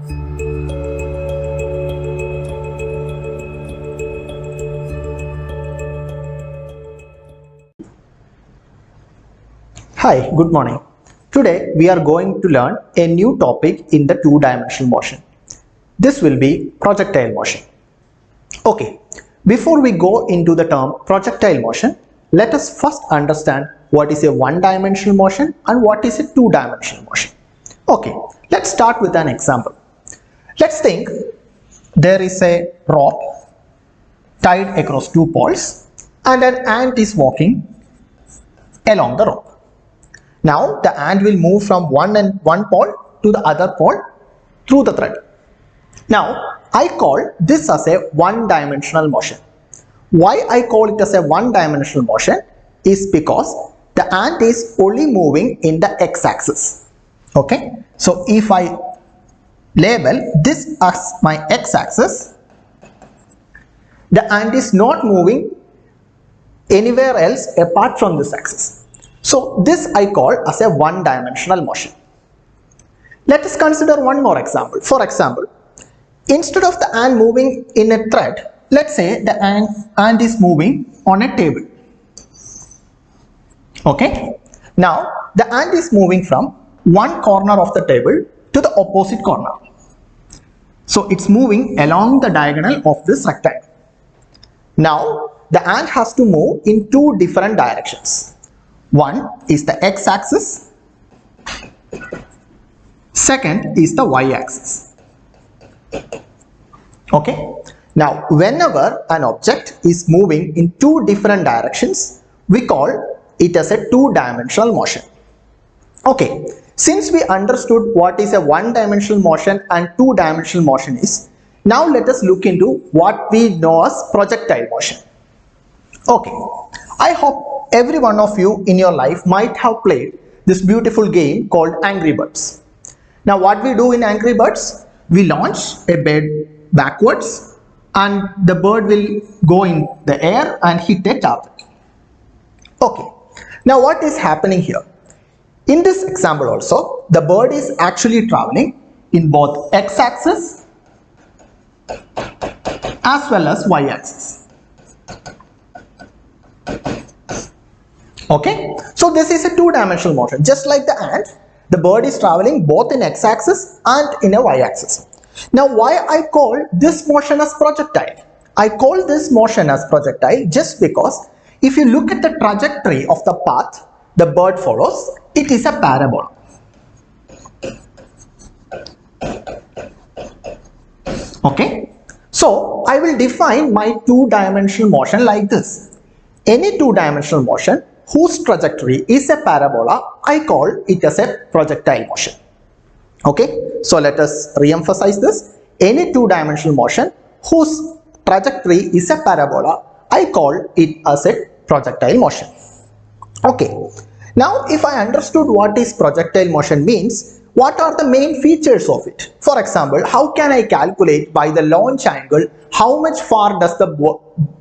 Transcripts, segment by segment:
Hi, good morning. Today we are going to learn a new topic in the two-dimensional motion. This will be projectile motion. Okay, before we go into the term projectile motion, let us first understand what is a one-dimensional motion and what is a two-dimensional motion. Okay, let's start with an example. Let's think there is a rope tied across two poles and an ant is walking along the rope. Now the ant will move from one pole to the other pole through the thread. Now I call this as a one-dimensional motion. Why I call it as a one-dimensional motion is because the ant is only moving in the x-axis. Okay, so if I label this as my x-axis, the ant is not moving anywhere else apart from this axis. So this I call as a one-dimensional motion. Let us consider one more example. For example, instead of the ant moving in a thread, let's say the ant is moving on a table. Okay. Now the ant is moving from one corner of the table to the opposite corner. So it's moving along the diagonal of this rectangle. Now the ant has to move in two different directions. One is the x-axis, second is the y-axis. Okay. Now whenever an object is moving in two different directions, we call it as a two-dimensional motion. Okay. Since we understood what is a one-dimensional motion and two-dimensional motion is, now let us look into what we know as projectile motion. Okay. I hope every one of you in your life might have played this beautiful game called Angry Birds. Now what we do in Angry Birds, we launch a bird backwards and the bird will go in the air and hit a target. Okay, now what is happening here? In this example also, the bird is actually traveling in both x-axis as well as y-axis. Okay, so this is a two-dimensional motion. Just like the ant, the bird is traveling both in x-axis and in a y-axis. Now why I call this motion as projectile? I call this motion as projectile just because if you look at the trajectory of the path the bird follows, it is a parabola. Okay, so I will define my two-dimensional motion like this. Any two-dimensional motion whose trajectory is a parabola, I call it as a projectile motion. Okay, so let us re-emphasize this. Any two-dimensional motion whose trajectory is a parabola, I call it as a projectile motion. Okay, now if I understood what is projectile motion means, what are the main features of it? For example, how can I calculate by the launch angle how much far does the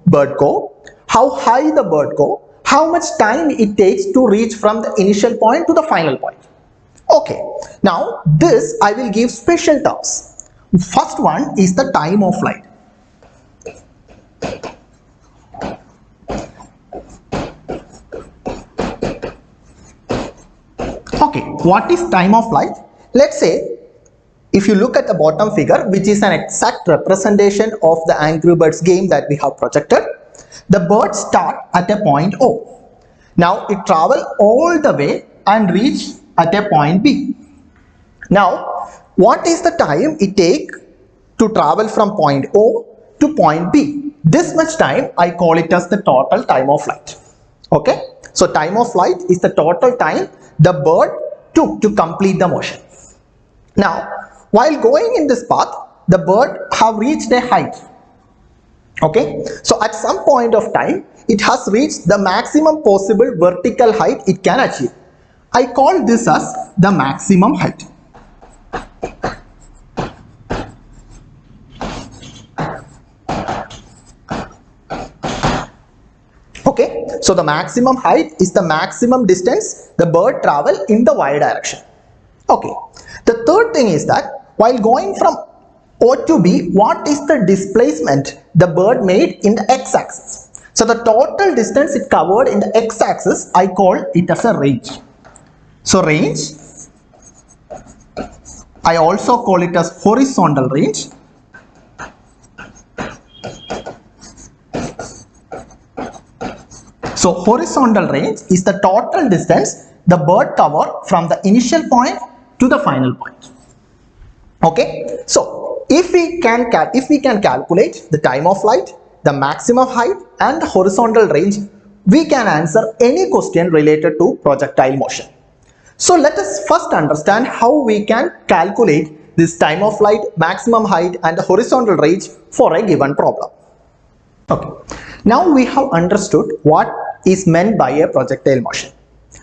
bird go, how high the bird go, how much time it takes to reach from the initial point to the final point. Okay, now this I will give special terms. First one is the time of flight. Okay, what is time of flight? Let's say if you look at the bottom figure, which is an exact representation of the Angry Birds game that we have projected, the birds start at a point O. Now it travels all the way and reach at a point B. Now what is the time it takes to travel from point O to point B? This much time I call it as the total time of flight. Okay, so time of flight is the total time the bird took to complete the motion. Now while going in this path, the bird have reached a height. Okay, so at some point of time it has reached the maximum possible vertical height it can achieve. I call this as the maximum height. Okay, so the maximum height is the maximum distance the bird travel in the y direction. Okay, the third thing is that while going from O to B, what is the displacement the bird made in the x-axis? So the total distance it covered in the x-axis, I call it as a range. So range, I also call it as horizontal range. So horizontal range is the total distance the bird covered from the initial point to the final point. Okay, so if we can calculate the time of flight, the maximum height and the horizontal range, we can answer any question related to projectile motion. So let us first understand how we can calculate this time of flight, maximum height and the horizontal range for a given problem. Okay, now we have understood what is meant by a projectile motion,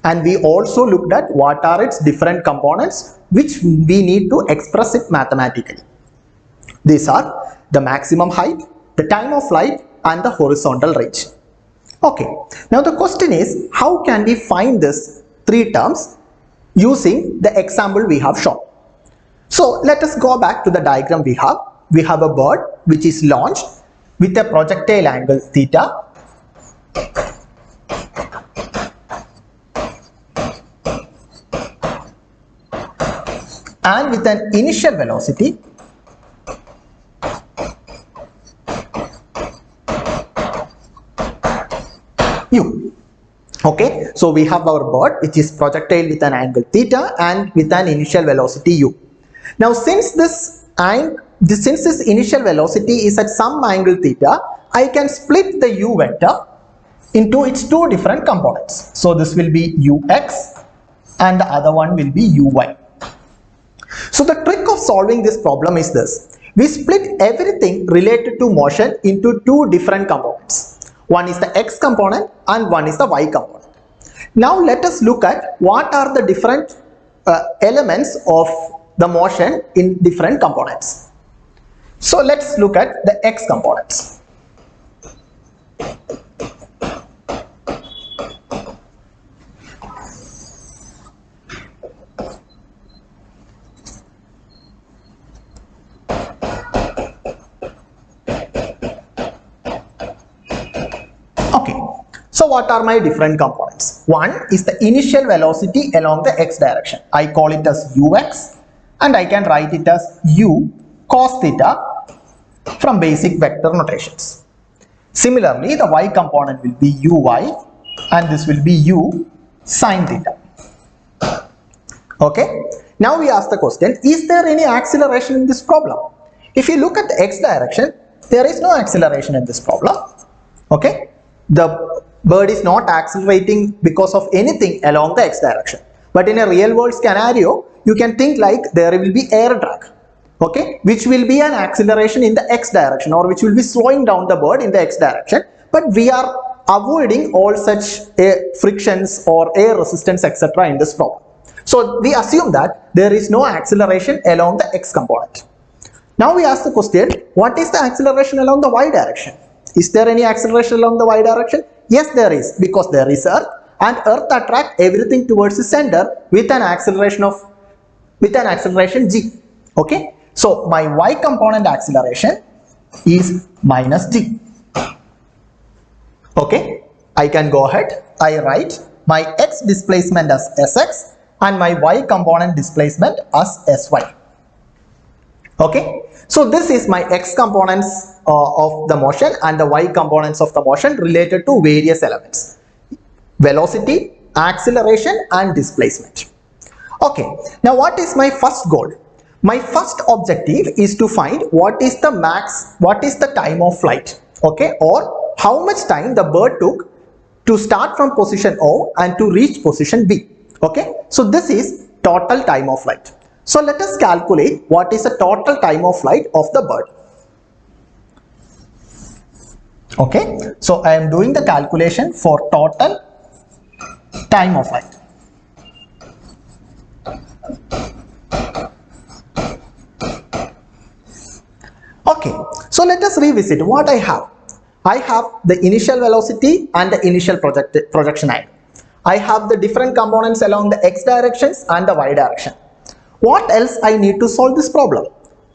and we also looked at what are its different components which we need to express it mathematically. These are the maximum height, the time of flight and the horizontal range. Okay, now the question is, how can we find these three terms using the example we have shown? So let us go back to the diagram we have. We have a bird which is launched with a projectile angle theta. And with an initial velocity u. Okay, so we have our bird which is projectile with an angle theta and with an initial velocity u. Now since this initial velocity is at some angle theta, I can split the u vector into its two different components. So this will be ux and the other one will be uy. So the trick of solving this problem is this: we split everything related to motion into two different components. One is the x component and one is the y component. Now let us look at what are the different elements of the motion in different components. So let's look at the x components. Okay, so what are my different components? One is the initial velocity along the x direction. I call it as ux and I can write it as u cos theta from basic vector notations. Similarly, the y component will be uy and this will be u sin theta. Okay, now we ask the question, is there any acceleration in this problem? If you look at the x direction, there is no acceleration in this problem. Okay, the bird is not accelerating because of anything along the x direction. But in a real world scenario, you can think like there will be air drag, okay, which will be an acceleration in the x direction, or which will be slowing down the bird in the x direction. But we are avoiding all such frictions or air resistance etc. in this problem. So we assume that there is no acceleration along the x component. Now we ask the question, what is the acceleration along the y direction? Is there any acceleration along the y direction? Yes, there is, because there is earth and earth attracts everything towards the center with an acceleration g. Okay, so my y component acceleration is minus g. Okay, I can go ahead, I write my x displacement as sx and my y component displacement as sy. Okay, so this is my x components of the motion and the y components of the motion related to various elements: velocity, acceleration and displacement. Okay, now what is my first goal? My first objective is to find what is the time of flight, okay, or how much time the bird took to start from position O and to reach position B. Okay, so this is total time of flight. So let us calculate what is the total time of flight of the bird. Okay, so I am doing the calculation for total time of flight. Okay, so let us revisit what I have. I have the initial velocity and the initial projection angle. I have the different components along the x directions and the y direction. What else I need to solve this problem?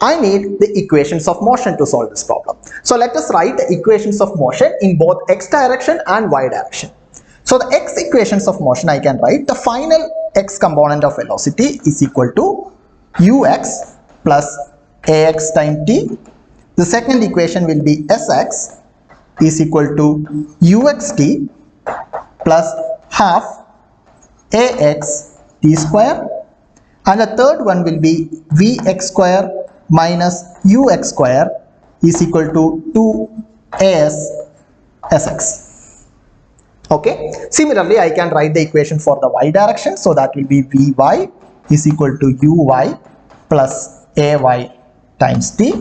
I need the equations of motion to solve this problem. So let us write the equations of motion in both x direction and y direction. So the x equations of motion, I can write the final x component of velocity is equal to ux plus ax times t. The second equation will be sx is equal to uxt plus half ax t square, and the third one will be vx square minus ux square is equal to 2as sx. Okay, similarly I can write the equation for the y direction, so that will be vy is equal to uy plus ay times t.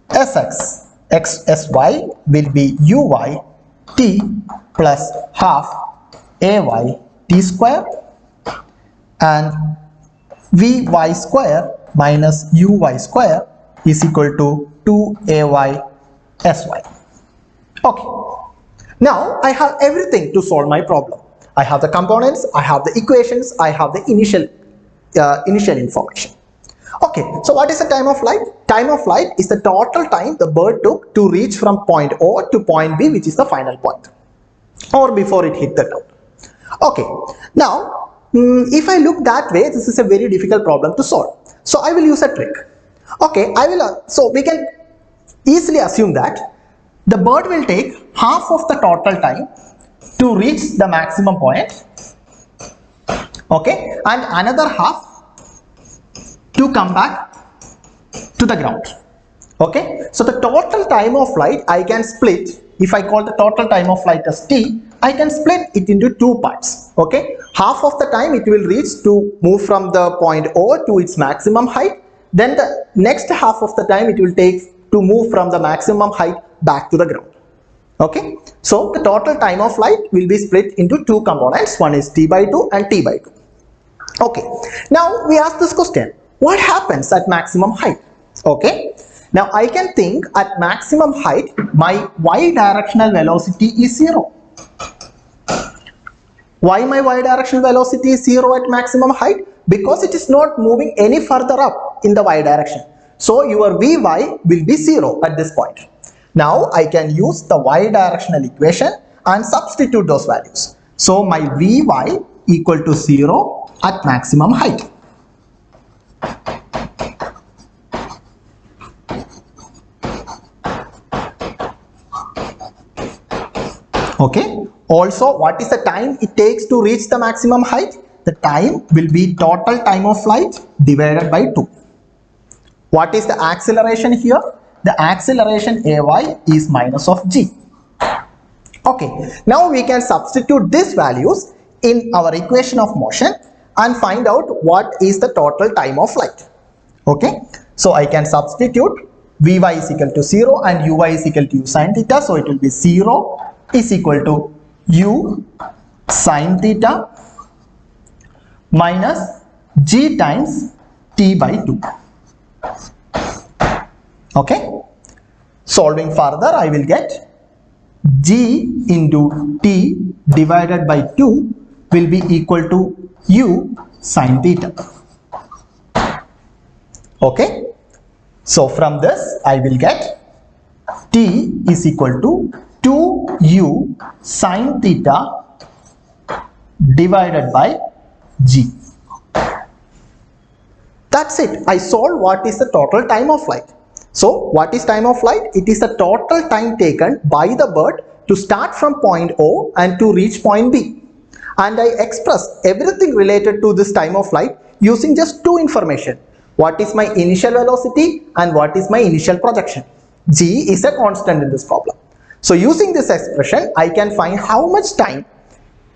Sy will be uy t plus half ay t square, and vy square minus uy square is equal to 2ay sy. Okay, now I have everything to solve my problem. I have the components, I have the equations, I have the initial information. Okay, so what is the time of flight? Time of flight is the total time the bird took to reach from point O to point B, which is the final point, or before it hit the ground. Okay, now if I look that way, this is a very difficult problem to solve. So I will use a trick. Okay, so we can easily assume that the bird will take half of the total time to reach the maximum point, okay, and another half to come back to the ground. Okay, so the total time of flight I can split. If I call the total time of flight as t, I can split it into two parts. Okay, half of the time it will reach to move from the point O to its maximum height, then the next half of the time it will take to move from the maximum height back to the ground. Okay, so the total time of flight will be split into two components. One is t by 2 and t by 2. Okay, now we ask this question, what happens at maximum height? Okay, now I can think at maximum height my y directional velocity is 0. Why my y directional velocity is 0 at maximum height? Because it is not moving any further up in the y direction. So your vy will be 0 at this point. Now I can use the y directional equation and substitute those values. So my vy equal to 0 at maximum height. Okay, also what is the time it takes to reach the maximum height? The time will be total time of flight divided by 2. What is the acceleration here? The acceleration ay is minus of g. Okay, now we can substitute these values in our equation of motion and find out what is the total time of flight. Okay, so I can substitute vy is equal to 0 and uy is equal to u sin theta, so it will be 0 is equal to u sin theta minus g times t by 2. Okay, solving further I will get g into t divided by 2 will be equal to u sin theta. Okay, so from this I will get t is equal to 2u sin theta divided by g. That's it. I solved what is the total time of flight. So what is time of flight? It is the total time taken by the bird to start from point O and to reach point B. And I express everything related to this time of flight using just two information. What is my initial velocity and what is my initial projection? G is a constant in this problem. So using this expression, I can find how much time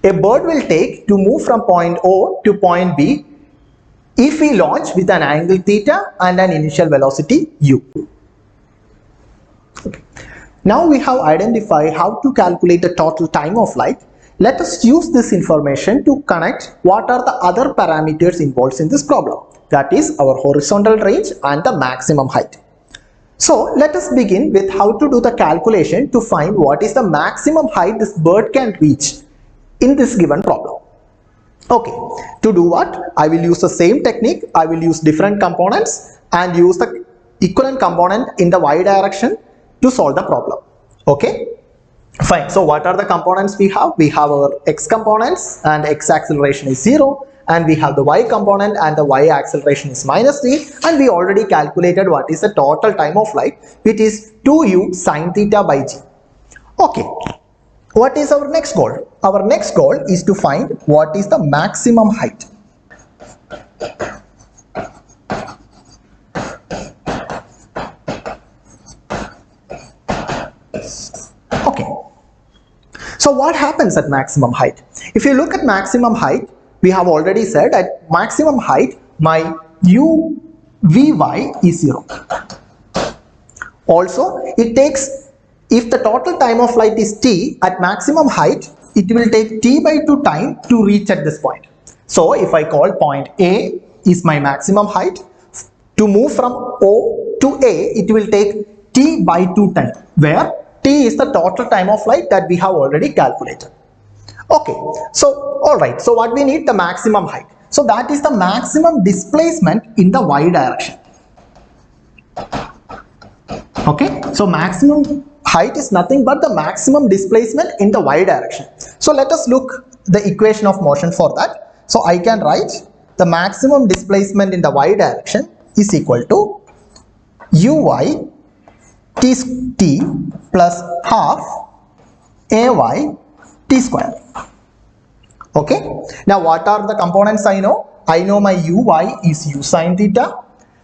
a bird will take to move from point O to point B if we launch with an angle theta and an initial velocity u. Okay. Now we have identified how to calculate the total time of flight. Let us use this information to connect what are the other parameters involved in this problem. That is our horizontal range and the maximum height. So let us begin with how to do the calculation to find what is the maximum height this bird can reach in this given problem. Okay, to do what? I will use the same technique. I will use different components and use the equivalent component in the y direction to solve the problem. Okay, fine. So what are the components we have? We have our x components and x acceleration is 0, and we have the y component and the y acceleration is minus d, and we already calculated what is the total time of flight, which is 2u sine theta by g. Okay, what is our next goal? Our next goal is to find what is the maximum height. Okay, so what happens at maximum height? If you look at maximum height, we have already said at maximum height my u vy is 0. Also, it takes, if the total time of flight is t, at maximum height, it will take t by 2 time to reach at this point. So, if I call point A is my maximum height, to move from O to A, it will take t by 2 time, where t is the total time of flight that we have already calculated. Okay, so alright, so what we need? The maximum height. So, that is the maximum displacement in the y direction. Okay, so maximum height is nothing but the maximum displacement in the y direction. So let us look the equation of motion for that. So I can write the maximum displacement in the y direction is equal to uy t plus half ay t square. Okay, now what are the components I know? I know my uy is u sine theta,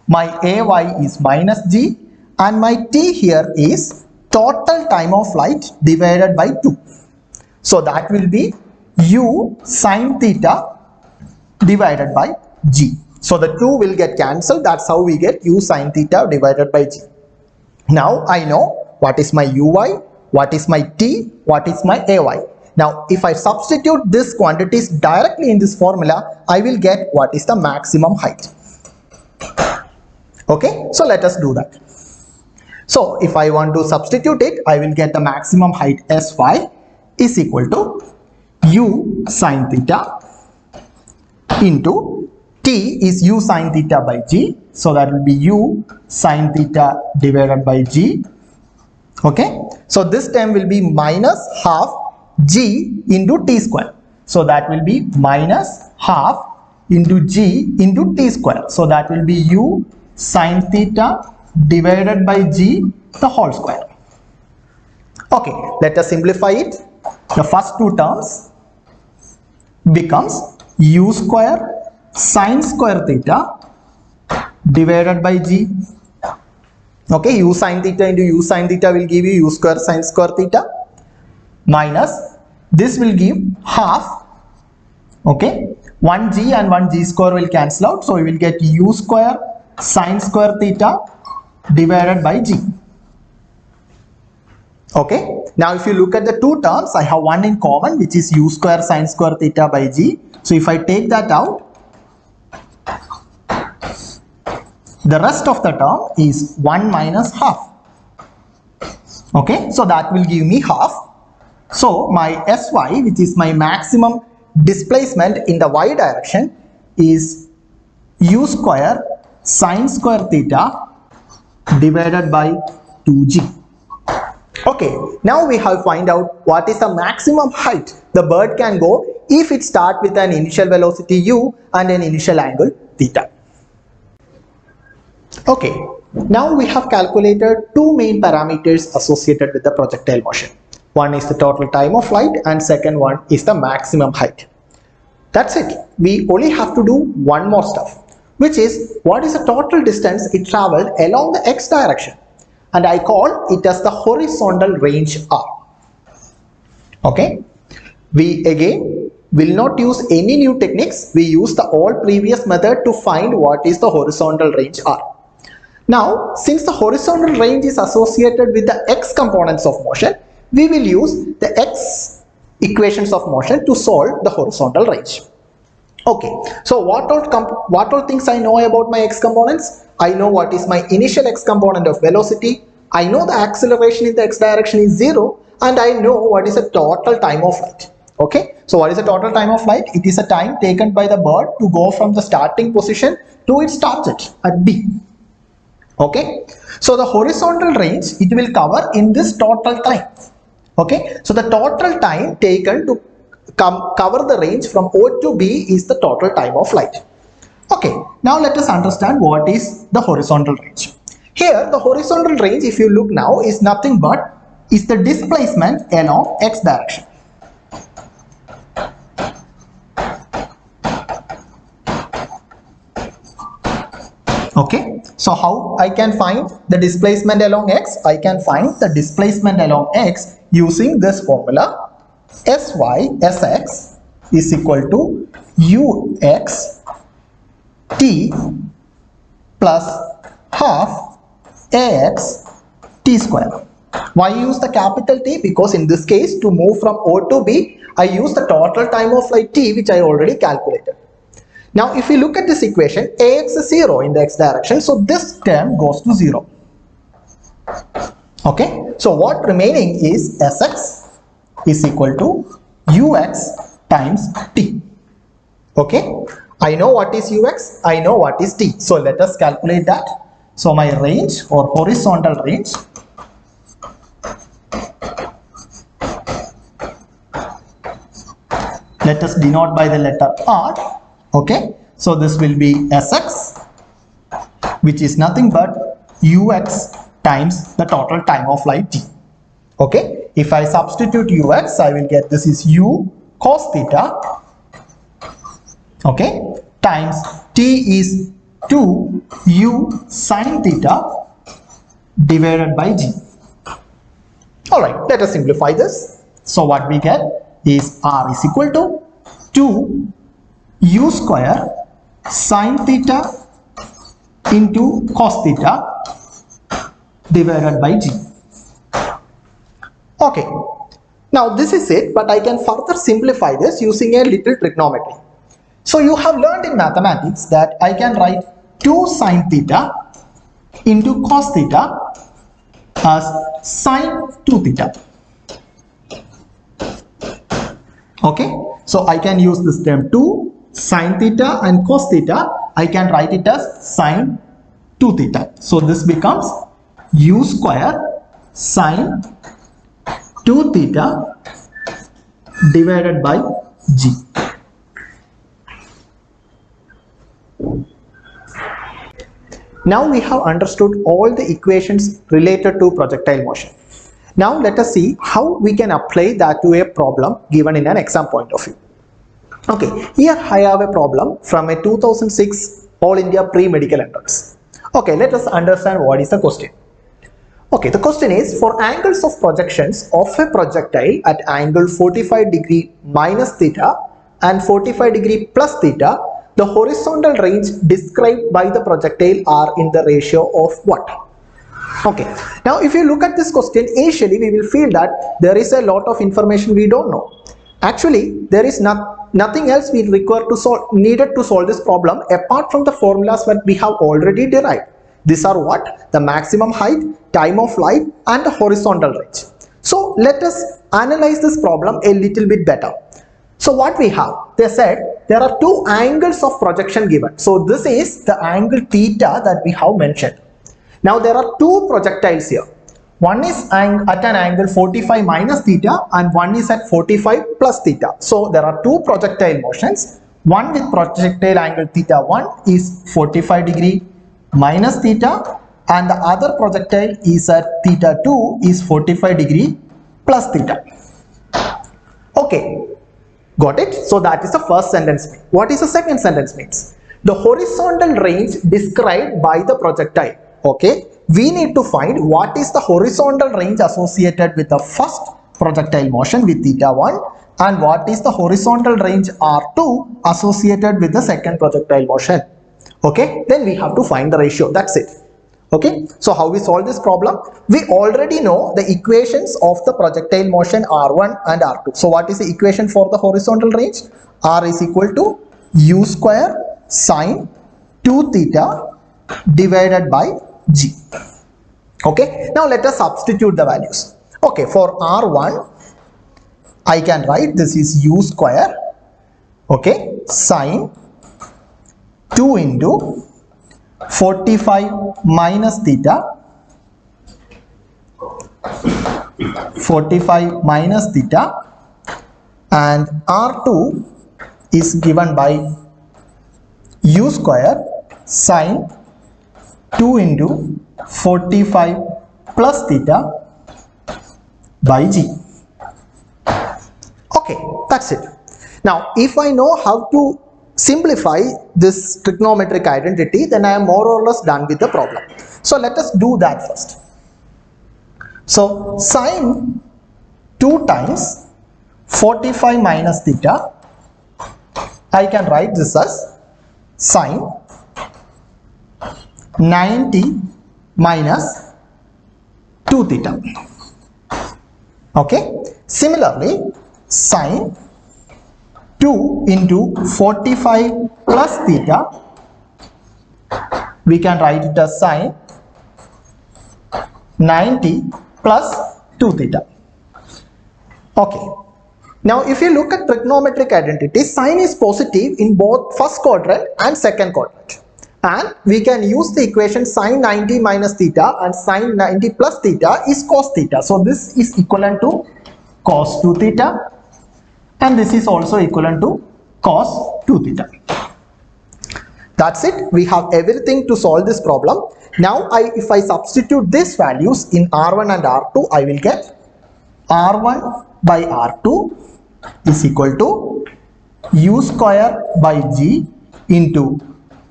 my ay is minus g, and my t here is total time of flight divided by 2. So that will be u sine theta divided by g. So the 2 will get cancelled. That's how we get u sine theta divided by g. Now I know what is my uy, what is my t, what is my ay. Now if I substitute these quantities directly in this formula, I will get what is the maximum height. Okay, so let us do that. So if I want to substitute it, I will get the maximum height Sy is equal to u sine theta into t is u sine theta by g. So that will be u sine theta divided by g. Okay, so this term will be minus half g into t square. So that will be minus half into g into t square. So that will be u sine theta divided by g the whole square. Okay, let us simplify it. The first two terms becomes u square sine square theta divided by g. Okay, u sine theta into u sine theta will give you u square sine square theta, minus this will give half. Okay, 1g and 1g square will cancel out, so we will get u square sine square theta divided by g. Okay, now if you look at the two terms, I have one in common, which is u square sine square theta by g. So if I take that out, the rest of the term is 1 minus half. Okay, so that will give me half. So my Sy, which is my maximum displacement in the y direction, is u square sine square theta divided by 2g. Okay, now we have find out what is the maximum height the bird can go if it starts with an initial velocity u and an initial angle theta. Okay, now we have calculated two main parameters associated with the projectile motion. One is the total time of flight and second one is the maximum height. That's it. We only have to do one more stuff, which is what is the total distance it traveled along the x direction, and I call it as the horizontal range r. Okay, we again will not use any new techniques. We use the old previous method to find what is the horizontal range r. Now, since the horizontal range is associated with the x components of motion, we will use the x equations of motion to solve the horizontal range. Okay, so what all things I know about my x components? I know what is my initial x component of velocity, I know the acceleration in the x direction is 0, and I know what is the total time of flight. Okay, So what is the total time of flight? It is a time taken by the bird to go from the starting position to its target at B. Okay, so the horizontal range it will cover in this total time. Okay, so the total time taken to cover the range from O to B is the total time of flight. Okay, now let us understand what is the horizontal range. Here the horizontal range, if you look now, is nothing but is the displacement along x direction. Okay, so how I can find the displacement along x? I can find the displacement along x using this formula. Sx is equal to ux t plus half ax t square. Why use the capital T? Because in this case, to move from O to B, I use the total time of flight t, which I already calculated. Now, if we look at this equation, ax is 0 in the x direction, so this term goes to 0. Okay, so what remaining is Sx is equal to ux times t. Okay, I know what is ux, I know what is t. So let us calculate that. So my range or horizontal range let us denote by the letter R. Okay, so this will be Sx, which is nothing but ux times the total time of flight t. Okay, if I substitute ux, I will get this is u cos theta, okay, times t is 2u sin theta divided by g. Alright, let us simplify this. So what we get is r is equal to 2 u square sin theta into cos theta divided by g. Okay, now this is it, but I can further simplify this using a little trigonometry. So you have learned in mathematics that I can write 2 sin theta into cos theta as sin 2 theta. Okay, so I can use this term 2 sin theta and cos theta. I can write it as sin 2 theta. So this becomes u square sin 2 theta divided by g. Now we have understood all the equations related to projectile motion. Now let us see how we can apply that to a problem given in an exam point of view. Okay, here I have a problem from a 2006 All India Pre-Medical Entrance. Okay, let us understand what is the question. Okay, the question is, for angles of projections of a projectile at angle 45 degree minus theta and 45 degree plus theta, the horizontal range described by the projectile are in the ratio of what? Okay, now if you look at this question, initially we will feel that there is a lot of information we don't know. Actually, there is nothing else we needed to solve this problem apart from the formulas that we have already derived. These are what? The maximum height, time of flight and the horizontal range. So let us analyze this problem a little bit better. So what we have, they said there are two angles of projection given. So this is the angle theta that we have mentioned. Now there are two projectiles here. One is at an angle 45 minus theta and one is at 45 plus theta. So there are two projectile motions. One with projectile angle theta 1 is 45 degree minus theta and the other projectile is at theta 2 is 45 degree plus theta. Okay, got it? So that is the first sentence. What is the second sentence means? The horizontal range described by the projectile. Okay, we need to find what is the horizontal range associated with the first projectile motion with theta 1 and what is the horizontal range R2 associated with the second projectile motion. Okay, then we have to find the ratio. That's it. Okay, so how we solve this problem? We already know the equations of the projectile motion R1 and R2. So what is the equation for the horizontal range? R is equal to u square sine 2 theta divided by g. Okay, now let us substitute the values. Okay, for R1, I can write this is u square, okay, sine 2 into 45 minus theta, 45 minus theta, and R2 is given by u square sine 2 into 45 plus theta by g. Okay, that's it. Now, if I know how to simplify this trigonometric identity, then I am more or less done with the problem. So let us do that first. So sine 2 times 45 minus theta, I can write this as sine 90 minus 2 theta. Okay, similarly sine 2 into 45 plus theta, we can write it as sine 90 plus 2 theta. Okay, now if you look at trigonometric identity, sine is positive in both first quadrant and second quadrant, and we can use the equation sine 90 minus theta and sine 90 plus theta is cos theta. So this is equivalent to cos 2 theta, and this is also equivalent to cos 2 theta. That's it. We have everything to solve this problem. Now if I substitute these values in R1 and R2, I will get R1 by R2 is equal to u square by g into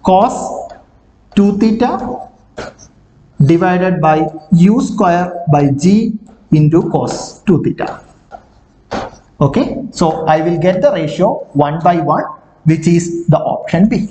cos 2 theta divided by u square by g into cos 2 theta. Okay, so I will get the ratio 1 by 1, which is the option B.